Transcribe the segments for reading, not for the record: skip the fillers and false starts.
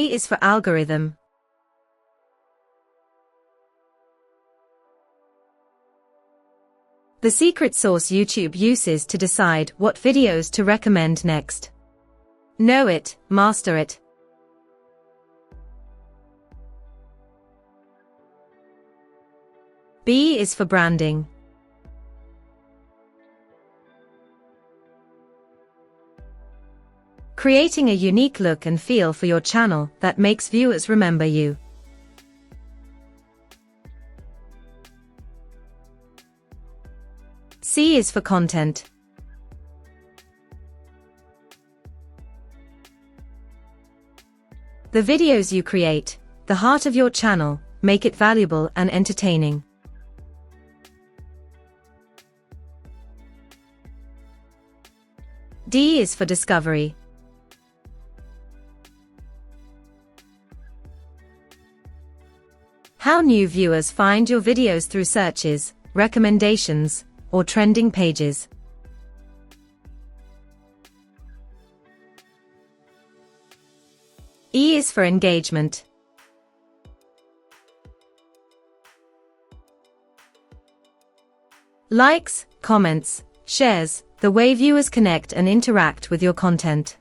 A is for algorithm. The secret sauce YouTube uses to decide what videos to recommend next. Know it, master it. B is for branding. Creating a unique look and feel for your channel that makes viewers remember you. C is for content. The videos you create, the heart of your channel, make it valuable and entertaining. D is for discovery. How new viewers find your videos through searches, recommendations, or trending pages. E is for engagement. Likes, comments, shares, the way viewers connect and interact with your content.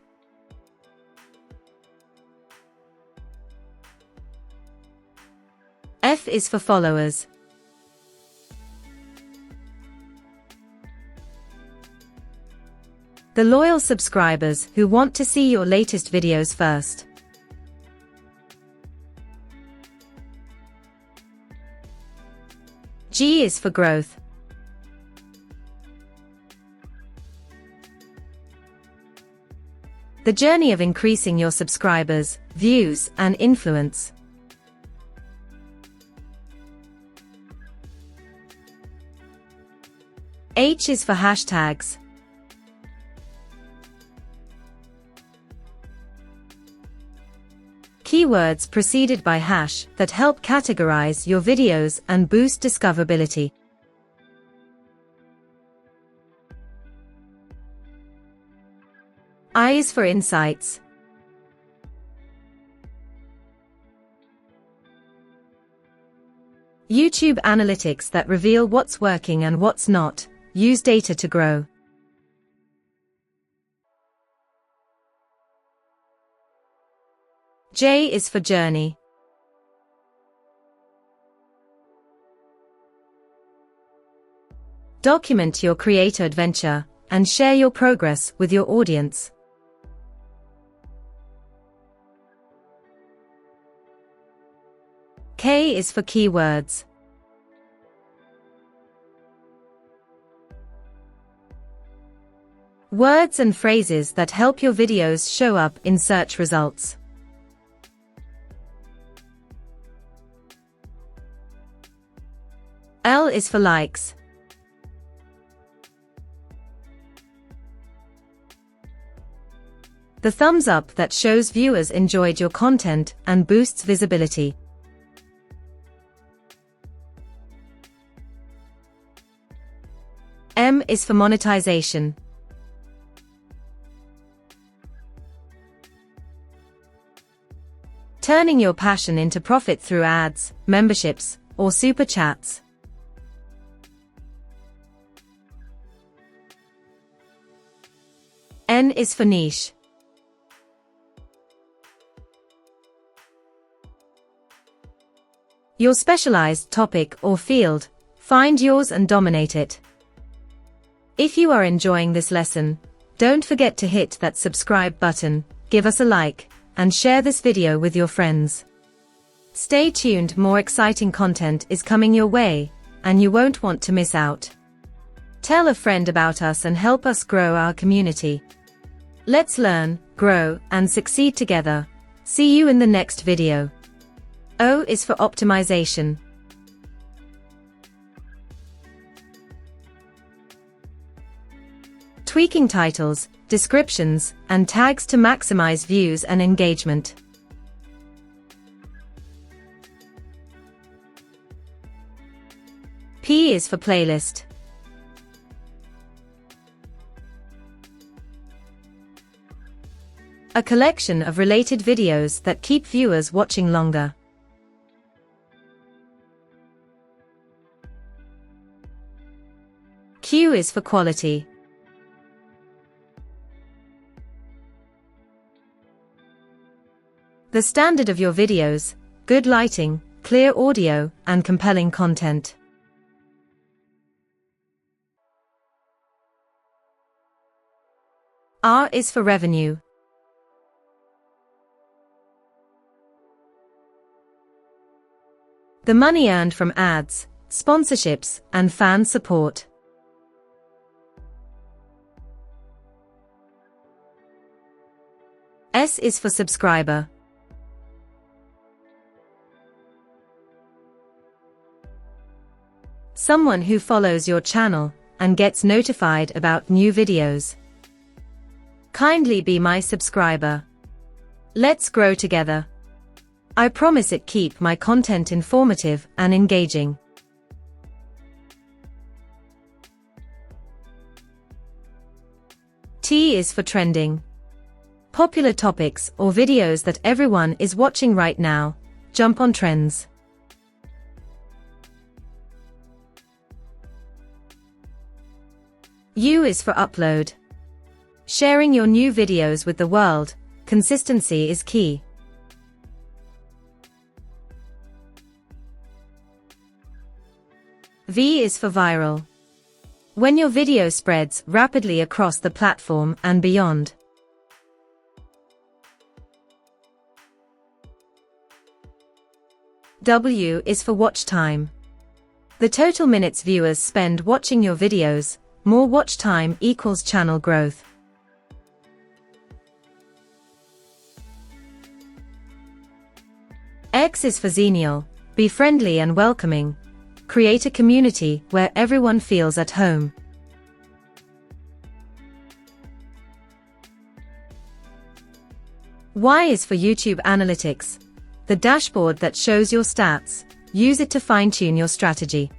F is for followers. The loyal subscribers who want to see your latest videos first. G is for growth. The journey of increasing your subscribers, views, and influence. H is for hashtags. Keywords preceded by hash that help categorize your videos and boost discoverability. I is for insights. YouTube analytics that reveal what's working and what's not. Use data to grow. J is for journey. Document your creator adventure and share your progress with your audience. K is for keywords. Words and phrases that help your videos show up in search results. L is for likes. The thumbs up that shows viewers enjoyed your content and boosts visibility. M is for monetization. Turning your passion into profit through ads, memberships, or super chats. N is for niche. Your specialized topic or field, find yours and dominate it. If you are enjoying this lesson, don't forget to hit that subscribe button, give us a like, and share this video with your friends. Stay tuned, more exciting content is coming your way, and you won't want to miss out. Tell a friend about us and help us grow our community. Let's learn, grow, and succeed together. See you in the next video. O is for optimization. Tweaking titles, descriptions, and tags to maximize views and engagement. P is for playlist. A collection of related videos that keep viewers watching longer. Q is for quality. The standard of your videos, good lighting, clear audio, and compelling content. R is for revenue. The money earned from ads, sponsorships, and fan support. S is for subscriber. Someone who follows your channel and gets notified about new videos. Kindly be my subscriber. Let's grow together. I promise it keep my content informative and engaging. T is for trending. Popular topics or videos that everyone is watching right now. Jump on trends. U is for upload. Sharing your new videos with the world. Consistency is key. V is for viral. When your video spreads rapidly across the platform and beyond. W is for watch time. The total minutes viewers spend watching your videos. More watch time equals channel growth. X is for xenial. Be friendly and welcoming. Create a community where everyone feels at home. Y is for YouTube Analytics. The dashboard that shows your stats. Use it to fine-tune your strategy.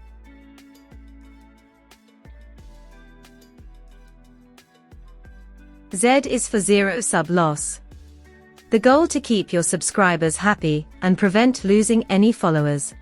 Z is for zero sub loss. The goal to keep your subscribers happy and prevent losing any followers.